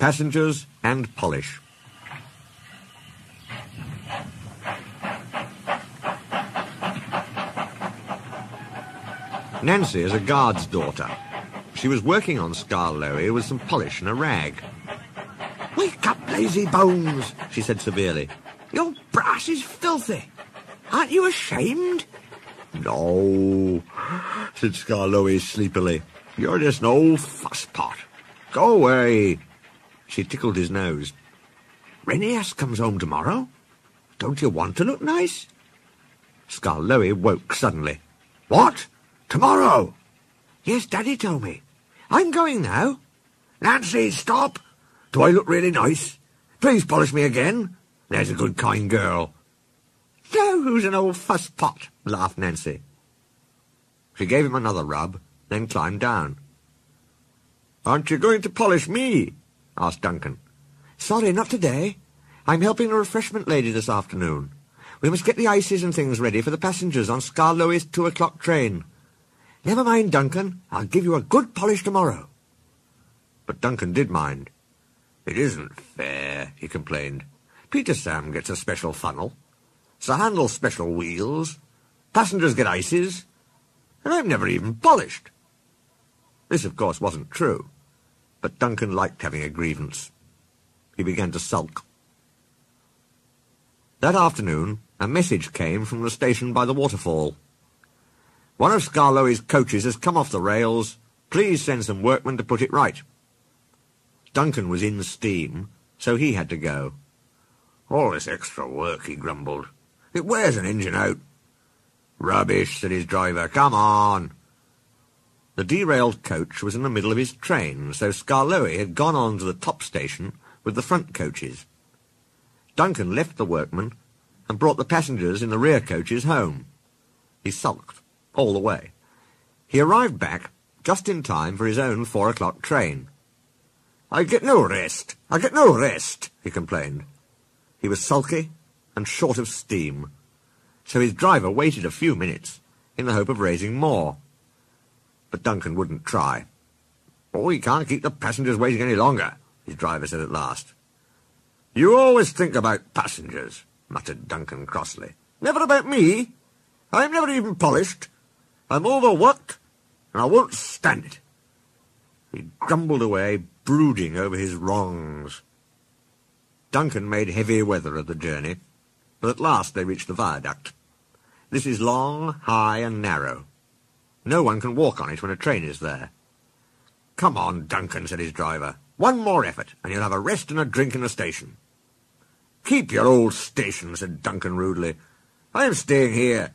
Passengers and polish. Nancy is a guard's daughter. She was working on Skarloey with some polish and a rag. "Wake up, lazy bones," she said severely. "Your brass is filthy. Aren't you ashamed?" "No," said Skarloey sleepily. "You're just an old fusspot. Go away." She tickled his nose. "Rennias comes home tomorrow. Don't you want to look nice?" Skarloey woke suddenly. "What? Tomorrow?" "Yes, Daddy told me. I'm going now." "Nancy, stop! Do I look really nice? Please polish me again. There's a good, kind girl." "No, who's an old fusspot?" laughed Nancy. She gave him another rub, then climbed down. "Aren't you going to polish me?" asked Duncan. "Sorry, not today. I'm helping the refreshment lady this afternoon. We must get the ices and things ready for the passengers on Skarloey's 2 o'clock train. Never mind, Duncan. I'll give you a good polish tomorrow." But Duncan did mind. "It isn't fair," he complained. "Peter Sam gets a special funnel. Sir Handel special wheels. Passengers get ices. And I'm never even polished." This, of course, wasn't true. But Duncan liked having a grievance. He began to sulk. That afternoon, a message came from the station by the waterfall. "One of Skarloey's coaches has come off the rails. Please send some workmen to put it right." Duncan was in steam, so he had to go. "All this extra work," he grumbled. "It wears an engine out." "Rubbish," said his driver. "Come on." The derailed coach was in the middle of his train, so Skarloey had gone on to the top station with the front coaches. Duncan left the workmen and brought the passengers in the rear coaches home. He sulked all the way. He arrived back just in time for his own 4 o'clock train. "I get no rest. I get no rest," he complained. He was sulky and short of steam, so his driver waited a few minutes in the hope of raising more. But Duncan wouldn't try. "Oh, we can't keep the passengers waiting any longer," his driver said at last. "You always think about passengers," muttered Duncan crossly. "Never about me. I'm never even polished. I'm overworked, and I won't stand it." He grumbled away, brooding over his wrongs. Duncan made heavy weather of the journey, but at last they reached the viaduct. This is long, high, and narrow. No one can walk on it when a train is there. "Come on, Duncan," said his driver. "One more effort, and you'll have a rest and a drink in the station." "Keep your old station," said Duncan rudely. "I'm staying here."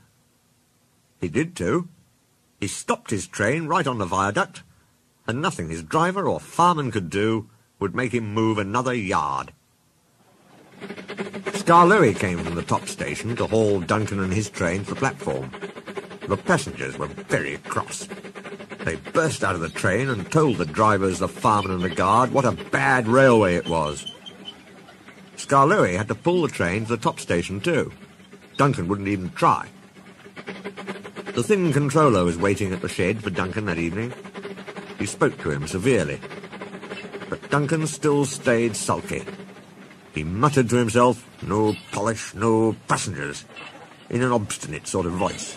He did too. He stopped his train right on the viaduct, and nothing his driver or fireman could do would make him move another yard. Skarloey came from the top station to haul Duncan and his train to the platform. The passengers were very cross. They burst out of the train and told the drivers, the fireman and the guard what a bad railway it was. Skarloey had to pull the train to the top station too. Duncan wouldn't even try. The thin controller was waiting at the shed for Duncan that evening. He spoke to him severely. But Duncan still stayed sulky. He muttered to himself, "No polish, no passengers," in an obstinate sort of voice.